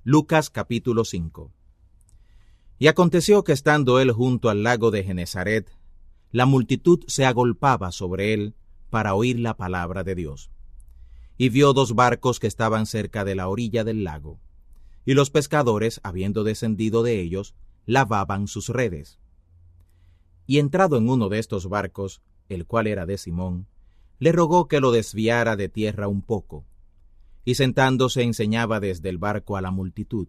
Lucas capítulo 5. Y aconteció que estando él junto al lago de Genesaret, la multitud se agolpaba sobre él para oír la palabra de Dios. Y vio 2 barcos que estaban cerca de la orilla del lago, y los pescadores, habiendo descendido de ellos, lavaban sus redes. Y entrado en uno de estos barcos, el cual era de Simón, le rogó que lo desviara de tierra un poco, y sentándose enseñaba desde el barco a la multitud.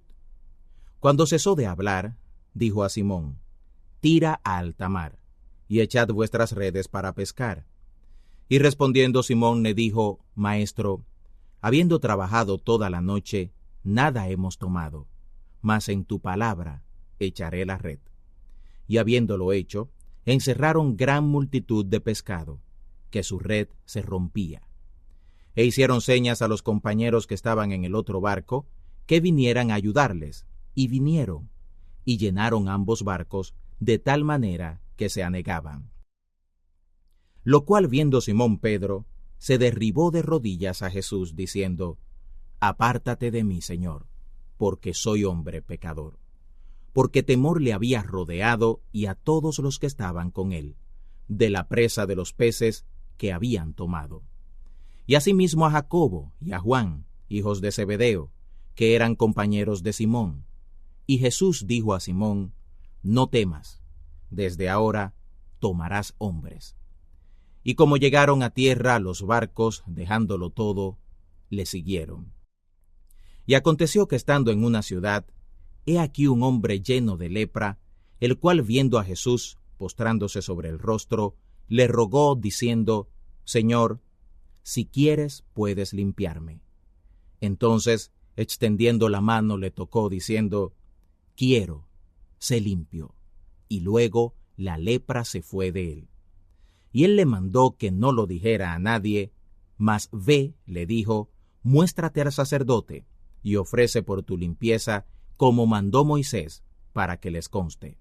Cuando cesó de hablar, dijo a Simón: Tira a alta mar, y echad vuestras redes para pescar. Y respondiendo Simón le dijo: Maestro, habiendo trabajado toda la noche, nada hemos tomado, mas en tu palabra echaré la red. Y habiéndolo hecho, encerraron gran multitud de pescado, que su red se rompía. E hicieron señas a los compañeros que estaban en el otro barco, que vinieran a ayudarles, y vinieron, y llenaron ambos barcos, de tal manera que se anegaban. Lo cual viendo Simón Pedro, se derribó de rodillas a Jesús, diciendo: Apártate de mí, Señor, porque soy hombre pecador. Porque temor le había rodeado y a todos los que estaban con él, de la presa de los peces que habían tomado. Y asimismo a Jacobo y a Juan, hijos de Zebedeo, que eran compañeros de Simón. Y Jesús dijo a Simón: No temas, desde ahora tomarás hombres. Y como llegaron a tierra los barcos, dejándolo todo, le siguieron. Y aconteció que estando en una ciudad, he aquí un hombre lleno de lepra, el cual viendo a Jesús, postrándose sobre el rostro, le rogó, diciendo: Señor, si quieres, puedes limpiarme. Entonces, extendiendo la mano, le tocó, diciendo: Quiero, sé limpio. Y luego la lepra se fue de él. Y él le mandó que no lo dijera a nadie, mas ve, le dijo, muéstrate al sacerdote, y ofrece por tu limpieza, como mandó Moisés, para que les conste.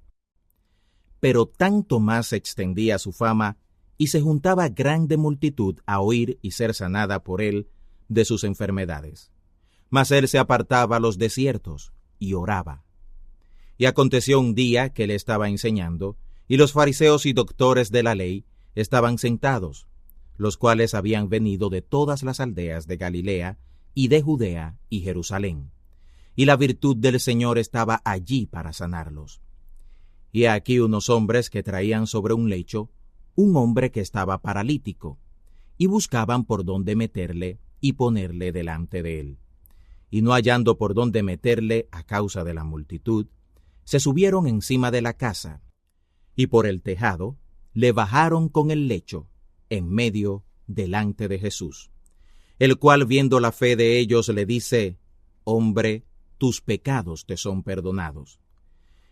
Pero tanto más se extendía su fama, y se juntaba grande multitud a oír y ser sanada por él de sus enfermedades. Mas él se apartaba a los desiertos, y oraba. Y aconteció un día que él estaba enseñando, y los fariseos y doctores de la ley estaban sentados, los cuales habían venido de todas las aldeas de Galilea, y de Judea y Jerusalén. Y la virtud del Señor estaba allí para sanarlos. Y aquí unos hombres que traían sobre un lecho un hombre que estaba paralítico, y buscaban por dónde meterle y ponerle delante de él. Y no hallando por dónde meterle a causa de la multitud, se subieron encima de la casa, y por el tejado le bajaron con el lecho en medio delante de Jesús, el cual viendo la fe de ellos le dice: Hombre, tus pecados te son perdonados.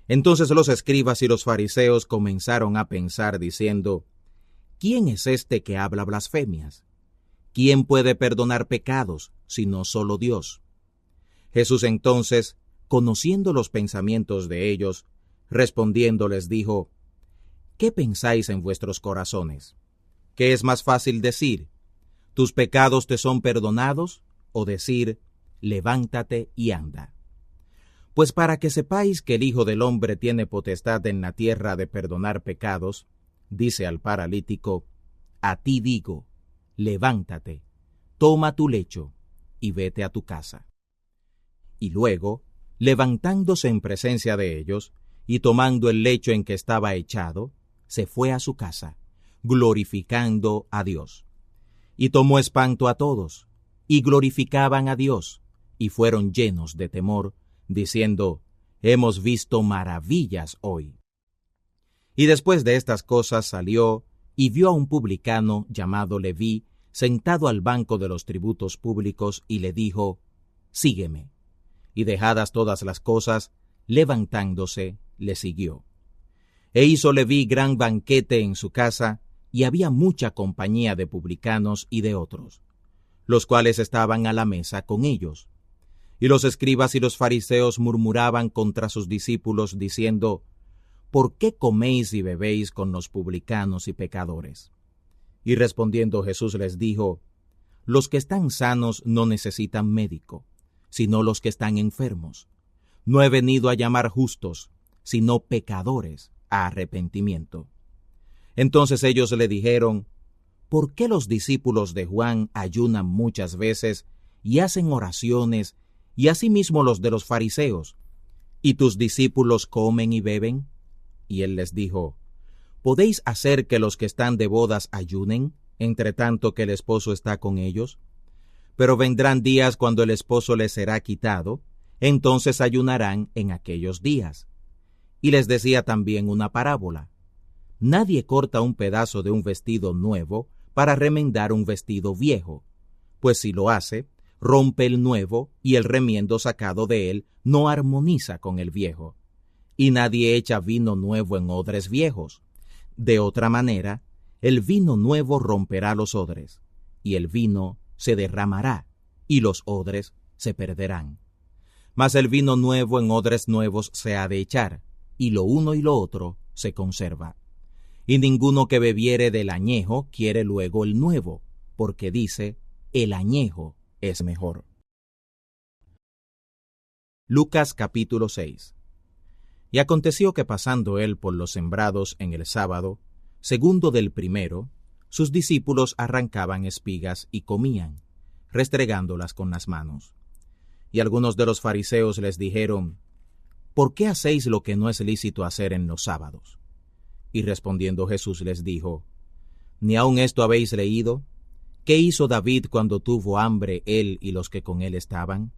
Entonces los escribas y los fariseos comenzaron a pensar, diciendo: ¿Quién es este que habla blasfemias? ¿Quién puede perdonar pecados, sino solo Dios? Jesús entonces, conociendo los pensamientos de ellos, respondiendo les dijo: ¿Qué pensáis en vuestros corazones? ¿Qué es más fácil decir: tus pecados te son perdonados? O decir: levántate y anda. Pues para que sepáis que el Hijo del Hombre tiene potestad en la tierra de perdonar pecados, dice al paralítico: a ti digo, levántate, toma tu lecho y vete a tu casa. Y luego, levantándose en presencia de ellos, y tomando el lecho en que estaba echado, se fue a su casa, glorificando a Dios. Y tomó espanto a todos, y glorificaban a Dios, y fueron llenos de temor, diciendo: Hemos visto maravillas hoy. Y después de estas cosas salió, y vio a un publicano llamado Leví, sentado al banco de los tributos públicos, y le dijo: Sígueme. Y dejadas todas las cosas, levantándose, le siguió. E hizo Leví gran banquete en su casa, y había mucha compañía de publicanos y de otros, los cuales estaban a la mesa con ellos. Y los escribas y los fariseos murmuraban contra sus discípulos, diciendo: ¿Por qué coméis y bebéis con los publicanos y pecadores? Y respondiendo Jesús les dijo: Los que están sanos no necesitan médico, sino los que están enfermos. No he venido a llamar justos, sino pecadores a arrepentimiento. Entonces ellos le dijeron: ¿por qué los discípulos de Juan ayunan muchas veces y hacen oraciones, y asimismo los de los fariseos, y tus discípulos comen y beben? Y él les dijo: ¿podéis hacer que los que están de bodas ayunen, entre tanto que el esposo está con ellos? Pero vendrán días cuando el esposo les será quitado, entonces ayunarán en aquellos días. Y les decía también una parábola: nadie corta un pedazo de un vestido nuevo para remendar un vestido viejo, pues si lo hace, rompe el nuevo, y el remiendo sacado de él no armoniza con el viejo. Y nadie echa vino nuevo en odres viejos. De otra manera, el vino nuevo romperá los odres, y el vino se derramará, y los odres se perderán. Mas el vino nuevo en odres nuevos se ha de echar, y lo uno y lo otro se conserva. Y ninguno que bebiere del añejo quiere luego el nuevo, porque dice: el añejo es mejor. Lucas capítulo 6. Y aconteció que pasando él por los sembrados en el sábado, segundo del primero, sus discípulos arrancaban espigas y comían, restregándolas con las manos. Y algunos de los fariseos les dijeron: ¿por qué hacéis lo que no es lícito hacer en los sábados? Y respondiendo Jesús les dijo: ¿ni aun esto habéis leído? ¿Qué hizo David cuando tuvo hambre él y los que con él estaban?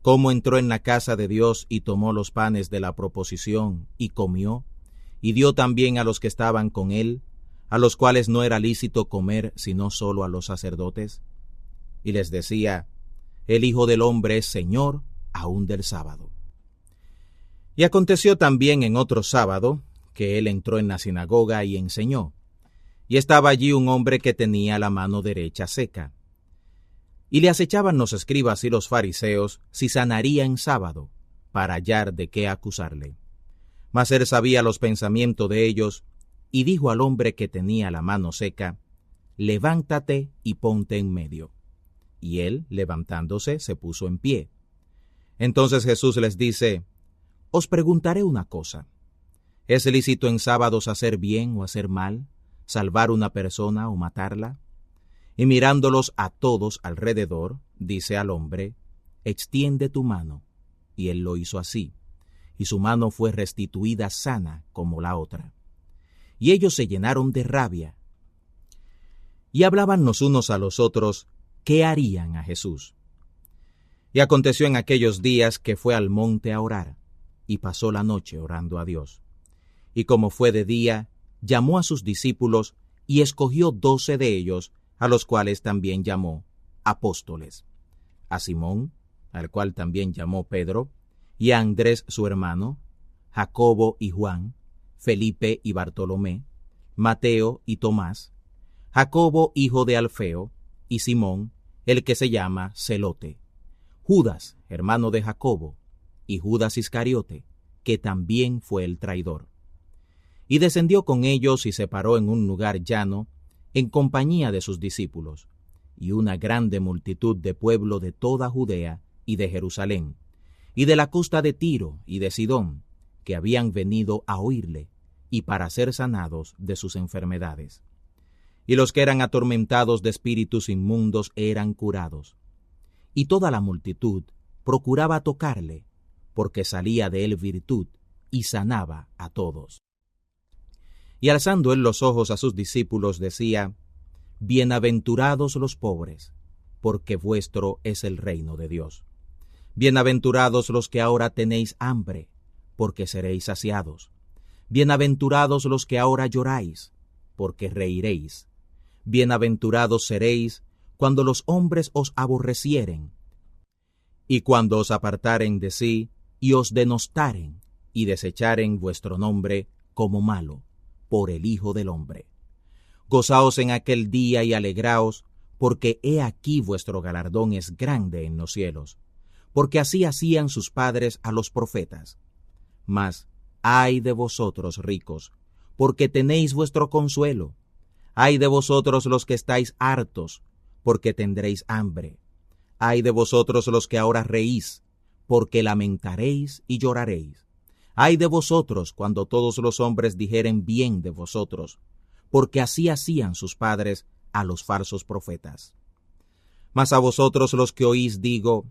¿Cómo entró en la casa de Dios y tomó los panes de la proposición y comió, y dio también a los que estaban con él, a los cuales no era lícito comer sino solo a los sacerdotes? Y les decía: el Hijo del Hombre es Señor aun del sábado. Y aconteció también en otro sábado que él entró en la sinagoga y enseñó. Y estaba allí un hombre que tenía la mano derecha seca. Y le acechaban los escribas y los fariseos si sanaría en sábado, para hallar de qué acusarle. Mas él sabía los pensamientos de ellos, y dijo al hombre que tenía la mano seca: levántate y ponte en medio. Y él, levantándose, se puso en pie. Entonces Jesús les dice: os preguntaré una cosa. ¿Es lícito en sábados hacer bien o hacer mal, salvar una persona o matarla? Y mirándolos a todos alrededor, dice al hombre: extiende tu mano. Y él lo hizo así, y su mano fue restituida sana como la otra. Y ellos se llenaron de rabia, y hablaban los unos a los otros qué harían a Jesús. Y aconteció en aquellos días que fue al monte a orar, y pasó la noche orando a Dios. Y como fue de día, llamó a sus discípulos, y escogió 12 de ellos, a los cuales también llamó apóstoles: a Simón, al cual también llamó Pedro, y a Andrés su hermano, Jacobo y Juan, Felipe y Bartolomé, Mateo y Tomás, Jacobo hijo de Alfeo, y Simón, el que se llama Celote, Judas, hermano de Jacobo, y Judas Iscariote, que también fue el traidor. Y descendió con ellos y se paró en un lugar llano, en compañía de sus discípulos, y una grande multitud de pueblo de toda Judea y de Jerusalén, y de la costa de Tiro y de Sidón, que habían venido a oírle, y para ser sanados de sus enfermedades. Y los que eran atormentados de espíritus inmundos eran curados. Y toda la multitud procuraba tocarle, porque salía de él virtud, y sanaba a todos. Y alzando él los ojos a sus discípulos, decía: bienaventurados los pobres, porque vuestro es el reino de Dios. Bienaventurados los que ahora tenéis hambre, porque seréis saciados. Bienaventurados los que ahora lloráis, porque reiréis. Bienaventurados seréis cuando los hombres os aborrecieren, y cuando os apartaren de sí, y os denostaren, y desecharen vuestro nombre como malo, por el Hijo del Hombre. Gozaos en aquel día y alegraos, porque he aquí vuestro galardón es grande en los cielos, porque así hacían sus padres a los profetas. Mas, ay de vosotros ricos, porque tenéis vuestro consuelo. Ay de vosotros los que estáis hartos, porque tendréis hambre. Ay de vosotros los que ahora reís, porque lamentaréis y lloraréis. Ay de vosotros cuando todos los hombres dijeren bien de vosotros, porque así hacían sus padres a los falsos profetas. Mas a vosotros los que oís digo,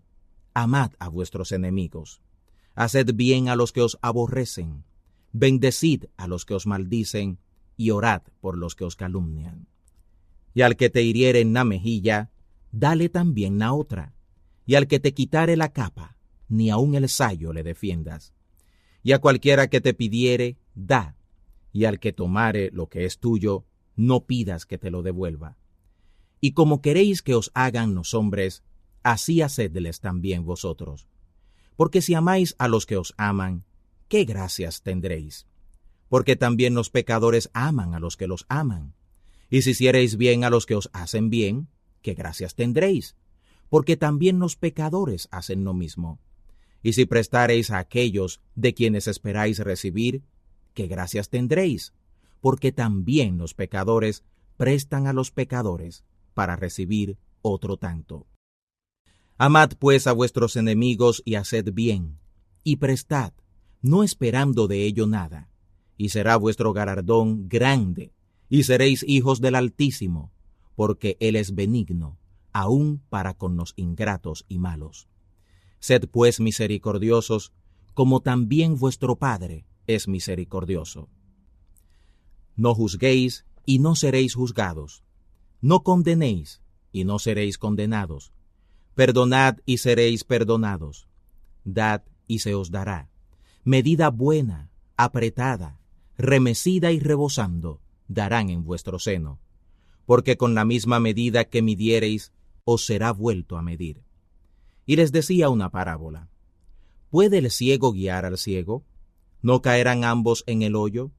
amad a vuestros enemigos, haced bien a los que os aborrecen, bendecid a los que os maldicen, y orad por los que os calumnian. Y al que te hiriere en la mejilla, dale también la otra, y al que te quitare la capa, ni aun el sayo le defiendas. Y a cualquiera que te pidiere, da, y al que tomare lo que es tuyo, no pidas que te lo devuelva. Y como queréis que os hagan los hombres, así hacedles también vosotros. Porque si amáis a los que os aman, ¿qué gracias tendréis? Porque también los pecadores aman a los que los aman. Y si hiciereis bien a los que os hacen bien, ¿qué gracias tendréis? Porque también los pecadores hacen lo mismo. Y si prestareis a aquellos de quienes esperáis recibir, ¿qué gracias tendréis? Porque también los pecadores prestan a los pecadores para recibir otro tanto. Amad pues a vuestros enemigos y haced bien, y prestad, no esperando de ello nada, y será vuestro galardón grande, y seréis hijos del Altísimo, porque Él es benigno, aun para con los ingratos y malos. Sed pues misericordiosos, como también vuestro Padre es misericordioso. No juzguéis, y no seréis juzgados. No condenéis, y no seréis condenados. Perdonad, y seréis perdonados. Dad, y se os dará. Medida buena, apretada, remecida y rebosando, darán en vuestro seno. Porque con la misma medida que midiereis, os será vuelto a medir. Y les decía una parábola. ¿Puede el ciego guiar al ciego? ¿No caerán ambos en el hoyo?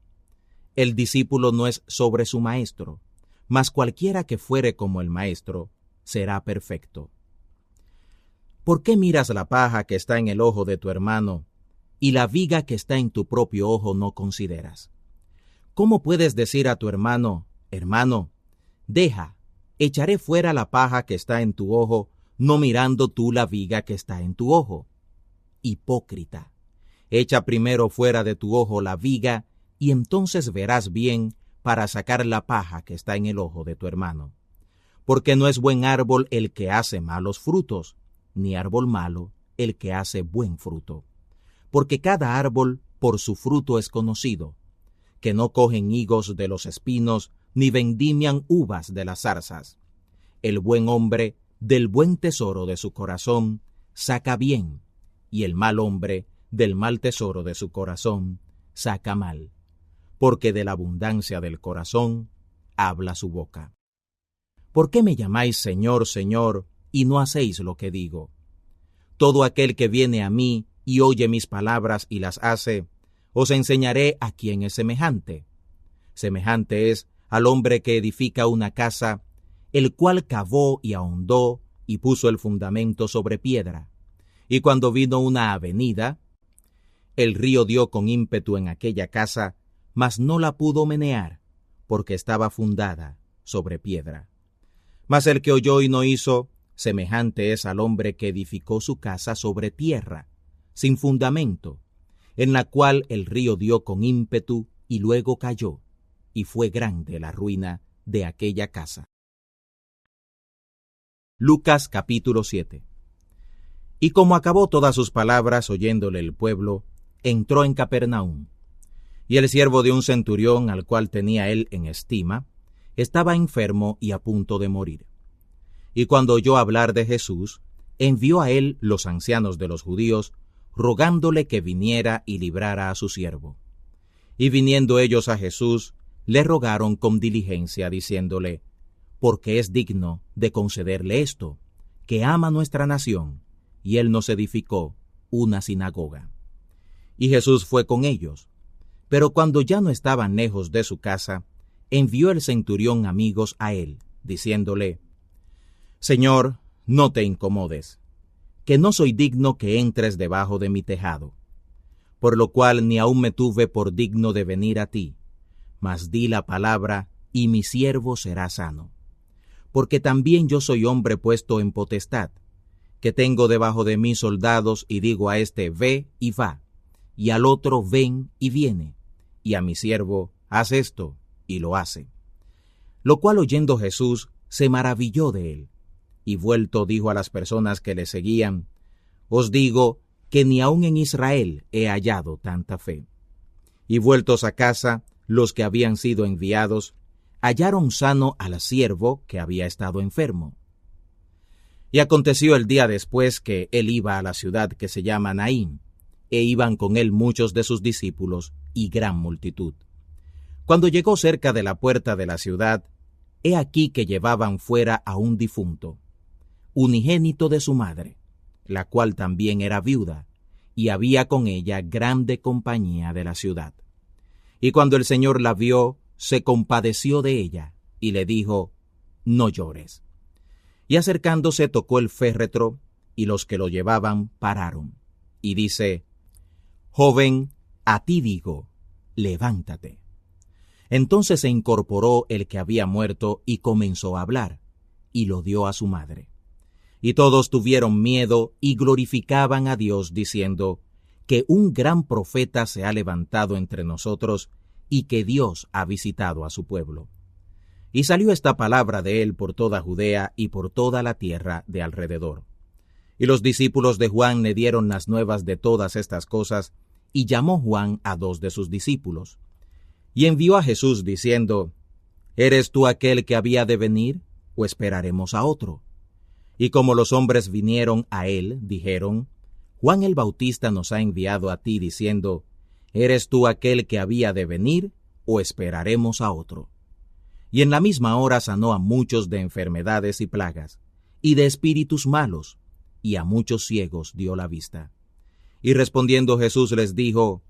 El discípulo no es sobre su maestro, mas cualquiera que fuere como el maestro, será perfecto. ¿Por qué miras la paja que está en el ojo de tu hermano, y la viga que está en tu propio ojo no consideras? ¿Cómo puedes decir a tu hermano, hermano, deja, echaré fuera la paja que está en tu ojo, no mirando tú la viga que está en tu ojo? Hipócrita, echa primero fuera de tu ojo la viga, y entonces verás bien para sacar la paja que está en el ojo de tu hermano. Porque no es buen árbol el que hace malos frutos, ni árbol malo el que hace buen fruto. Porque cada árbol por su fruto es conocido, que no cogen higos de los espinos, ni vendimian uvas de las zarzas. El buen hombre del buen tesoro de su corazón saca bien, y el mal hombre del mal tesoro de su corazón saca mal. Porque de la abundancia del corazón habla su boca. ¿Por qué me llamáis Señor, Señor, y no hacéis lo que digo? Todo aquel que viene a mí y oye mis palabras y las hace, os enseñaré a quién es semejante. Semejante es al hombre que edifica una casa, el cual cavó y ahondó y puso el fundamento sobre piedra. Y cuando vino una avenida, el río dio con ímpetu en aquella casa, mas no la pudo menear, porque estaba fundada sobre piedra. Mas el que oyó y no hizo, semejante es al hombre que edificó su casa sobre tierra, sin fundamento, en la cual el río dio con ímpetu y luego cayó, y fue grande la ruina de aquella casa. Lucas capítulo 7. Y como acabó todas sus palabras oyéndole el pueblo, entró en Capernaum. Y el siervo de un centurión, al cual tenía él en estima, estaba enfermo y a punto de morir. Y cuando oyó hablar de Jesús, envió a él los ancianos de los judíos, rogándole que viniera y librara a su siervo. Y viniendo ellos a Jesús, le rogaron con diligencia, diciéndole, porque es digno de concederle esto, que ama nuestra nación, y él nos edificó una sinagoga. Y Jesús fue con ellos. Pero cuando ya no estaban lejos de su casa, envió el centurión amigos a él, diciéndole, Señor, no te incomodes, que no soy digno que entres debajo de mi tejado. Por lo cual ni aun me tuve por digno de venir a ti, mas di la palabra, y mi siervo será sano. Porque también yo soy hombre puesto en potestad, que tengo debajo de mí soldados, y digo a este, ve y va, y al otro, ven y viene, y a mi siervo, haz esto, y lo hace. Lo cual oyendo Jesús, se maravilló de él, y vuelto dijo a las personas que le seguían, os digo que ni aun en Israel he hallado tanta fe. Y vueltos a casa, los que habían sido enviados, hallaron sano al siervo que había estado enfermo. Y aconteció el día después que él iba a la ciudad que se llama Naín, e iban con él muchos de sus discípulos y gran multitud. Cuando llegó cerca de la puerta de la ciudad, he aquí que llevaban fuera a un difunto, unigénito de su madre, la cual también era viuda, y había con ella grande compañía de la ciudad. Y cuando el Señor la vio, se compadeció de ella, y le dijo, no llores. Y acercándose tocó el féretro, y los que lo llevaban pararon. Y dice, joven, a ti digo, levántate. Entonces se incorporó el que había muerto y comenzó a hablar, y lo dio a su madre. Y todos tuvieron miedo y glorificaban a Dios, diciendo, que un gran profeta se ha levantado entre nosotros, y que Dios ha visitado a su pueblo. Y salió esta palabra de él por toda Judea y por toda la tierra de alrededor. Y los discípulos de Juan le dieron las nuevas de todas estas cosas, y llamó Juan a 2 de sus discípulos. Y envió a Jesús diciendo, ¿eres tú aquel que había de venir, o esperaremos a otro? Y como los hombres vinieron a él, dijeron, Juan el Bautista nos ha enviado a ti diciendo, ¿eres tú aquel que había de venir, o esperaremos a otro? Y en la misma hora sanó a muchos de enfermedades y plagas, y de espíritus malos, y a muchos ciegos dio la vista. Y respondiendo Jesús les dijo,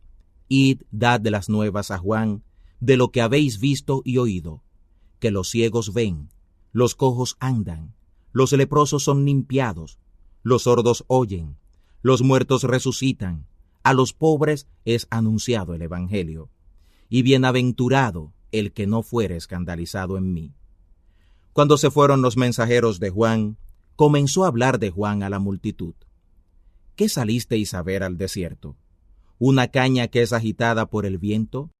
id, dad de las nuevas a Juan, de lo que habéis visto y oído, que los ciegos ven, los cojos andan, los leprosos son limpiados, los sordos oyen, los muertos resucitan, a los pobres es anunciado el evangelio. Y bienaventurado el que no fuere escandalizado en mí. Cuando se fueron los mensajeros de Juan, comenzó a hablar de Juan a la multitud. ¿Qué salisteis a ver al desierto? ¿Una caña que es agitada por el viento?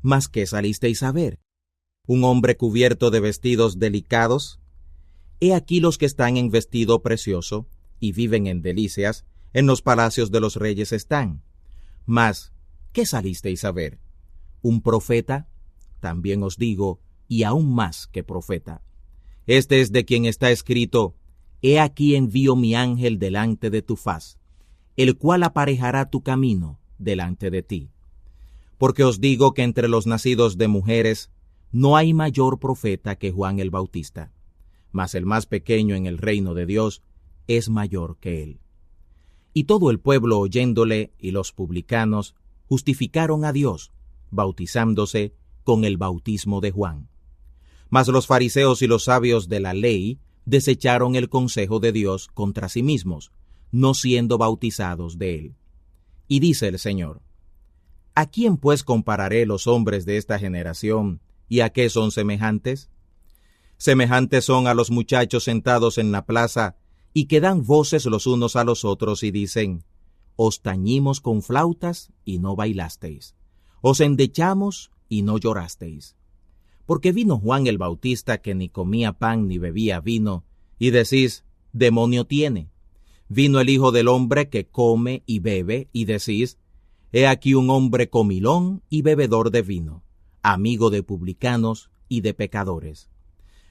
¿Mas qué salisteis a ver? ¿Un hombre cubierto de vestidos delicados? He aquí los que están en vestido precioso, y viven en delicias, en los palacios de los reyes están. Mas, ¿qué salisteis a ver? ¿Un profeta? También os digo, y aún más que profeta. Este es de quien está escrito, he aquí envío mi ángel delante de tu faz, el cual aparejará tu camino delante de ti. Porque os digo que entre los nacidos de mujeres no hay mayor profeta que Juan el Bautista, mas el más pequeño en el reino de Dios es mayor que él. Y todo el pueblo oyéndole y los publicanos justificaron a Dios, bautizándose con el bautismo de Juan. Mas los fariseos y los sabios de la ley desecharon el consejo de Dios contra sí mismos, no siendo bautizados de él. Y dice el Señor, ¿a quién pues compararé los hombres de esta generación, y a qué son semejantes? Semejantes son a los muchachos sentados en la plaza, y que dan voces los unos a los otros y dicen, os tañimos con flautas y no bailasteis, os endechamos y no llorasteis. Porque vino Juan el Bautista que ni comía pan ni bebía vino, y decís, demonio tiene. Vino el Hijo del Hombre que come y bebe, y decís, he aquí un hombre comilón y bebedor de vino, amigo de publicanos y de pecadores.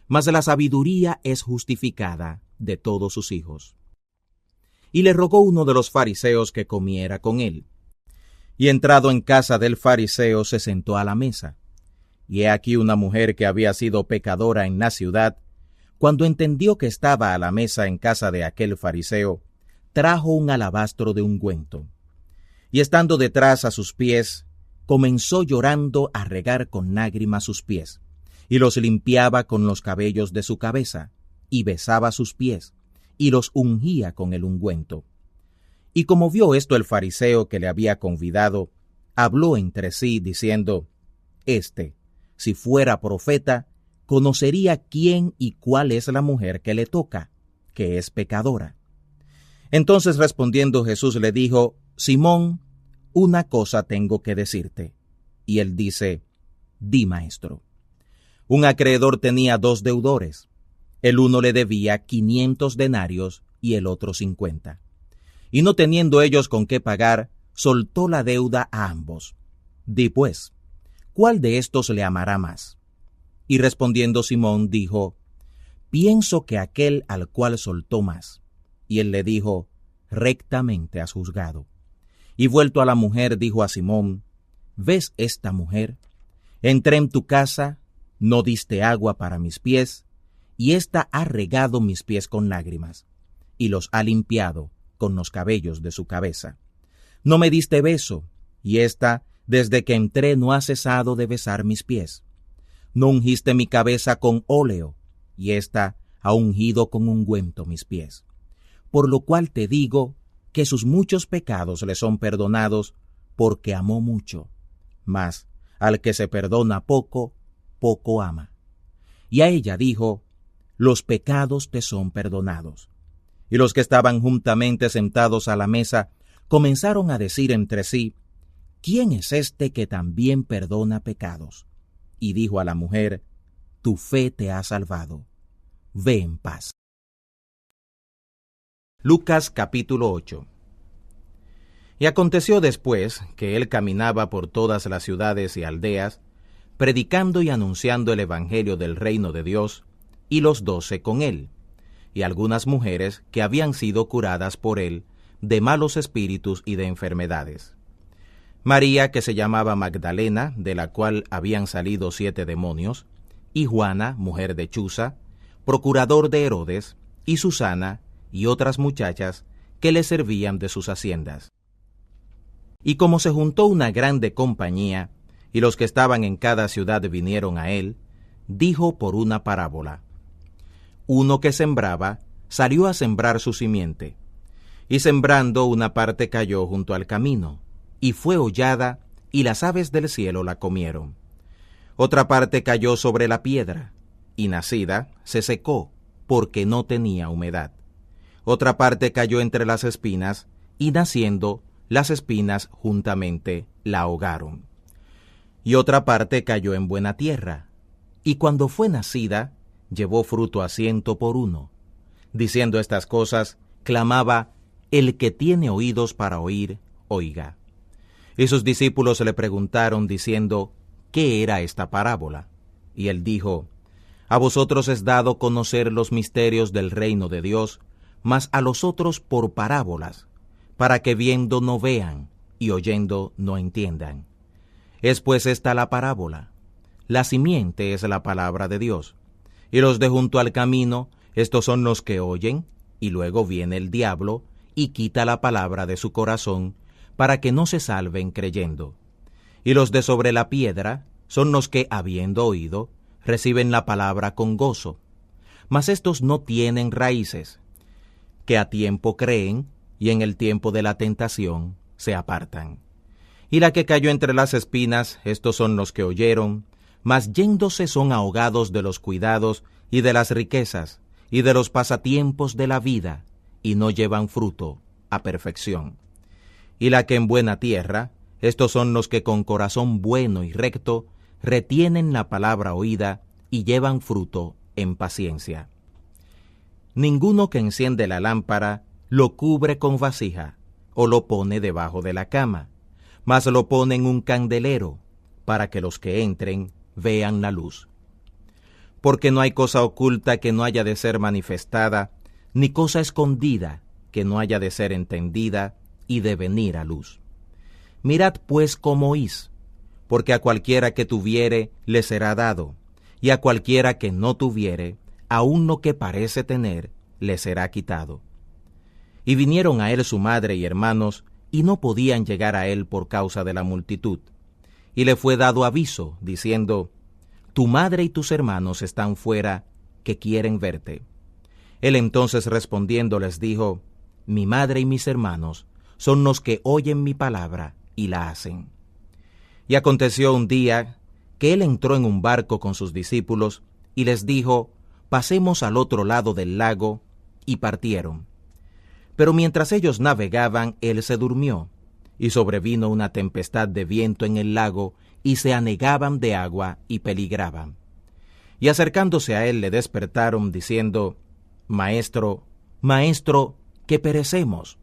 Mas la sabiduría es justificada de todos sus hijos. Y le rogó uno de los fariseos que comiera con él. Y entrado en casa del fariseo se sentó a la mesa. Y he aquí una mujer que había sido pecadora en la ciudad, cuando entendió que estaba a la mesa en casa de aquel fariseo, trajo un alabastro de ungüento. Y estando detrás a sus pies, comenzó llorando a regar con lágrimas sus pies, y los limpiaba con los cabellos de su cabeza, y besaba sus pies, y los ungía con el ungüento. Y como vio esto el fariseo que le había convidado, habló entre sí, diciendo, si fuera profeta, conocería quién y cuál es la mujer que le toca, que es pecadora. Entonces respondiendo Jesús le dijo: Simón, una cosa tengo que decirte. Y él dice: Di, maestro. Un acreedor tenía 2 deudores. El uno le debía 500 denarios y el otro 50. Y no teniendo ellos con qué pagar, soltó la deuda a ambos. Di pues, ¿cuál de estos le amará más? Y respondiendo Simón dijo: Pienso que aquel al cual soltó más. Y él le dijo: Rectamente has juzgado. Y vuelto a la mujer, dijo a Simón: ¿Ves esta mujer? Entré en tu casa, no diste agua para mis pies, y ésta ha regado mis pies con lágrimas, y los ha limpiado con los cabellos de su cabeza. No me diste beso, y ésta, desde que entré, no ha cesado de besar mis pies. No ungiste mi cabeza con óleo, y ésta ha ungido con ungüento mis pies. Por lo cual te digo que sus muchos pecados le son perdonados, porque amó mucho. Mas al que se perdona poco, poco ama. Y a ella dijo: Los pecados te son perdonados. Y los que estaban juntamente sentados a la mesa comenzaron a decir entre sí: ¿Quién es este que también perdona pecados? Y dijo a la mujer: Tu fe te ha salvado. Ve en paz. Lucas capítulo 8. Y aconteció después que él caminaba por todas las ciudades y aldeas, predicando y anunciando el evangelio del reino de Dios, y los 12 con él, y algunas mujeres que habían sido curadas por él de malos espíritus y de enfermedades. María, que se llamaba Magdalena, de la cual habían salido 7 demonios, y Juana, mujer de Chuza, procurador de Herodes, y Susana, y otras muchachas que le servían de sus haciendas. Y como se juntó una grande compañía, y los que estaban en cada ciudad vinieron a él, dijo por una parábola: Uno que sembraba salió a sembrar su simiente, y sembrando una parte cayó junto al camino, y fue hollada, y las aves del cielo la comieron. Otra parte cayó sobre la piedra, y nacida se secó, porque no tenía humedad. Otra parte cayó entre las espinas, y naciendo, las espinas juntamente la ahogaron. Y otra parte cayó en buena tierra, y cuando fue nacida, llevó fruto a 100 por 1. Diciendo estas cosas, clamaba: El que tiene oídos para oír, oiga. Y sus discípulos le preguntaron, diciendo: ¿Qué era esta parábola? Y él dijo: A vosotros es dado conocer los misterios del reino de Dios, mas a los otros por parábolas, para que viendo no vean, y oyendo no entiendan. Es pues esta la parábola: la simiente es la palabra de Dios, y los de junto al camino, estos son los que oyen, y luego viene el diablo, y quita la palabra de su corazón, para que no se salven creyendo. Y los de sobre la piedra son los que, habiendo oído, reciben la palabra con gozo. Mas estos no tienen raíces, que a tiempo creen, y en el tiempo de la tentación se apartan. Y la que cayó entre las espinas, estos son los que oyeron, mas yéndose son ahogados de los cuidados y de las riquezas y de los pasatiempos de la vida, y no llevan fruto a perfección. Y la que en buena tierra, estos son los que con corazón bueno y recto retienen la palabra oída y llevan fruto en paciencia. Ninguno que enciende la lámpara lo cubre con vasija o lo pone debajo de la cama, mas lo pone en un candelero, para que los que entren vean la luz. Porque no hay cosa oculta que no haya de ser manifestada, ni cosa escondida que no haya de ser entendida y de venir a luz. Mirad pues cómo oís, porque a cualquiera que tuviere le será dado, y a cualquiera que no tuviere, aun lo que parece tener, le será quitado. Y vinieron a él su madre y hermanos, y no podían llegar a él por causa de la multitud. Y le fue dado aviso, diciendo: Tu madre y tus hermanos están fuera, que quieren verte. Él entonces respondiendo les dijo: Mi madre y mis hermanos son los que oyen mi palabra y la hacen. Y aconteció un día que él entró en un barco con sus discípulos, y les dijo: Pasemos al otro lado del lago, y partieron. Pero mientras ellos navegaban, él se durmió, y sobrevino una tempestad de viento en el lago, y se anegaban de agua y peligraban. Y acercándose a él le despertaron, diciendo: Maestro, Maestro, que perecemos.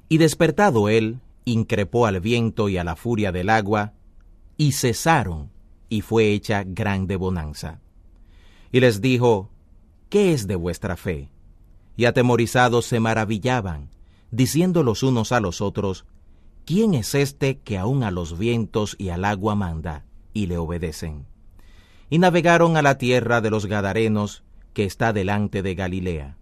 Y despertado él, increpó al viento y a la furia del agua, y cesaron, y fue hecha grande bonanza. Y les dijo: ¿Qué es de vuestra fe? Y atemorizados se maravillaban, diciendo los unos a los otros: ¿Quién es este que aun a los vientos y al agua manda, y le obedecen? Y navegaron a la tierra de los Gadarenos, que está delante de Galilea.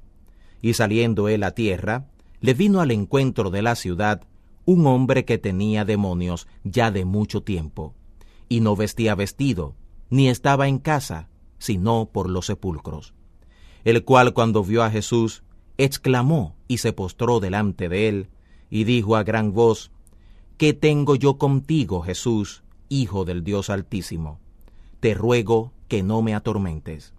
Y saliendo él a tierra, le vino al encuentro de la ciudad un hombre que tenía demonios ya de mucho tiempo, y no vestía vestido, ni estaba en casa, sino por los sepulcros. El cual, cuando vio a Jesús, exclamó y se postró delante de él, y dijo a gran voz: ¿Qué tengo yo contigo, Jesús, Hijo del Dios Altísimo? Te ruego que no me atormentes.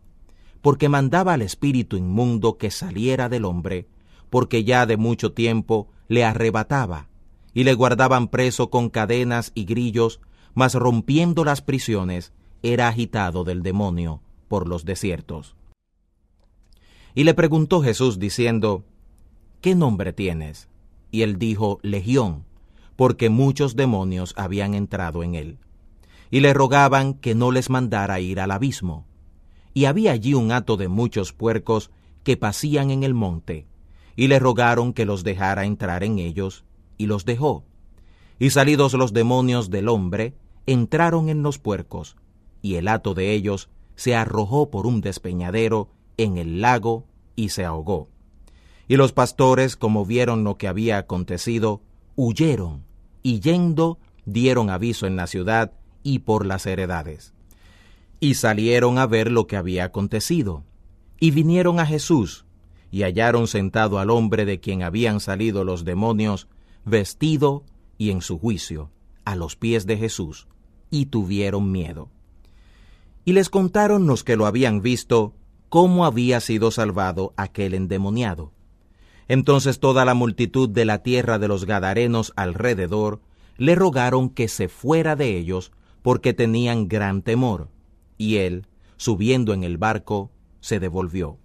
Porque mandaba al espíritu inmundo que saliera del hombre, porque ya de mucho tiempo le arrebataba, y le guardaban preso con cadenas y grillos, mas rompiendo las prisiones, era agitado del demonio por los desiertos. Y le preguntó Jesús diciendo: ¿Qué nombre tienes? Y él dijo: Legión, porque muchos demonios habían entrado en él. Y le rogaban que no les mandara ir al abismo. Y había allí un hato de muchos puercos que pacían en el monte, y le rogaron que los dejara entrar en ellos, y los dejó. Y salidos los demonios del hombre, entraron en los puercos, y el hato de ellos se arrojó por un despeñadero en el lago, y se ahogó. Y los pastores, como vieron lo que había acontecido, huyeron, y yendo dieron aviso en la ciudad y por las heredades. Y salieron a ver lo que había acontecido, y vinieron a Jesús, y hallaron sentado al hombre de quien habían salido los demonios, vestido y en su juicio, a los pies de Jesús, y tuvieron miedo. Y les contaron los que lo habían visto, cómo había sido salvado aquel endemoniado. Entonces toda la multitud de la tierra de los Gadarenos alrededor le rogaron que se fuera de ellos, porque tenían gran temor. Y él, subiendo en el barco, se devolvió.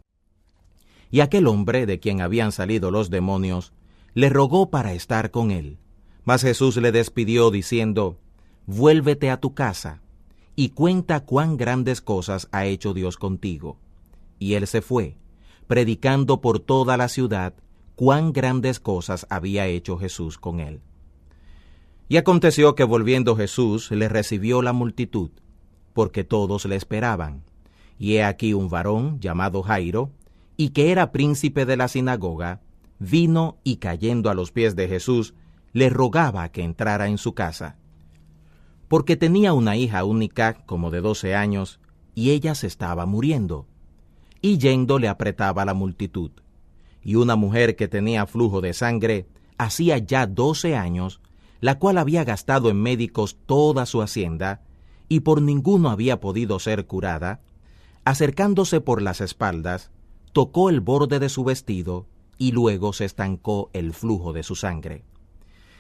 Y aquel hombre, de quien habían salido los demonios, le rogó para estar con él. Mas Jesús le despidió, diciendo: Vuélvete a tu casa, y cuenta cuán grandes cosas ha hecho Dios contigo. Y él se fue, predicando por toda la ciudad cuán grandes cosas había hecho Jesús con él. Y aconteció que volviendo Jesús le recibió la multitud, porque todos le esperaban. Y he aquí un varón llamado Jairo, y que era príncipe de la sinagoga, vino y cayendo a los pies de Jesús, le rogaba que entrara en su casa, porque tenía una hija única, como de 12 años, y ella se estaba muriendo. Y yendo le apretaba la multitud. Y una mujer que tenía flujo de sangre, hacía ya 12 años, la cual había gastado en médicos toda su hacienda, y por ninguno había podido ser curada, acercándose por las espaldas, tocó el borde de su vestido, y luego se estancó el flujo de su sangre.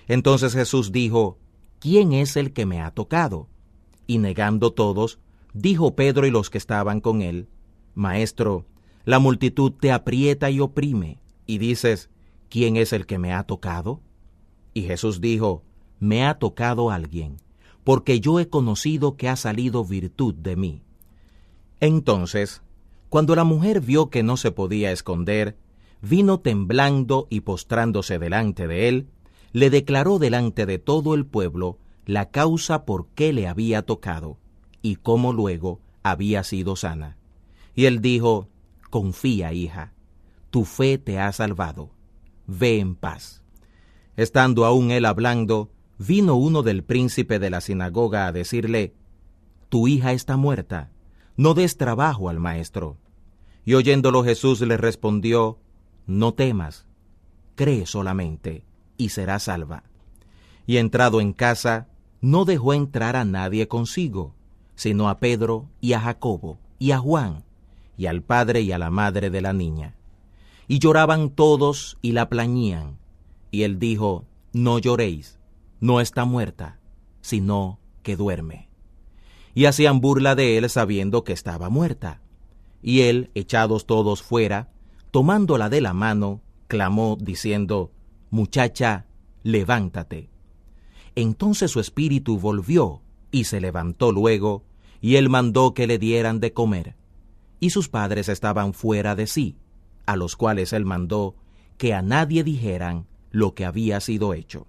Entonces Jesús dijo: ¿Quién es el que me ha tocado? Y negando todos, dijo Pedro y los que estaban con él: Maestro, la multitud te aprieta y oprime, y dices: ¿Quién es el que me ha tocado? Y Jesús dijo: Me ha tocado alguien, porque yo he conocido que ha salido virtud de mí. Entonces, cuando la mujer vio que no se podía esconder, vino temblando y postrándose delante de él, le declaró delante de todo el pueblo la causa por qué le había tocado, y cómo luego había sido sana. Y él dijo: Confía, hija, tu fe te ha salvado, ve en paz. Estando aún él hablando, vino uno del príncipe de la sinagoga a decirle: Tu hija está muerta, no des trabajo al maestro. Y oyéndolo Jesús le respondió: No temas, cree solamente, y serás salva. Y entrado en casa, no dejó entrar a nadie consigo, sino a Pedro y a Jacobo y a Juan, y al padre y a la madre de la niña. Y lloraban todos y la plañían. Y él dijo: No lloréis, no está muerta, sino que duerme. Y hacían burla de él sabiendo que estaba muerta. Y él, echados todos fuera, tomándola de la mano, clamó diciendo: Muchacha, levántate. Entonces su espíritu volvió, y se levantó luego, y él mandó que le dieran de comer. Y sus padres estaban fuera de sí, a los cuales él mandó que a nadie dijeran lo que había sido hecho.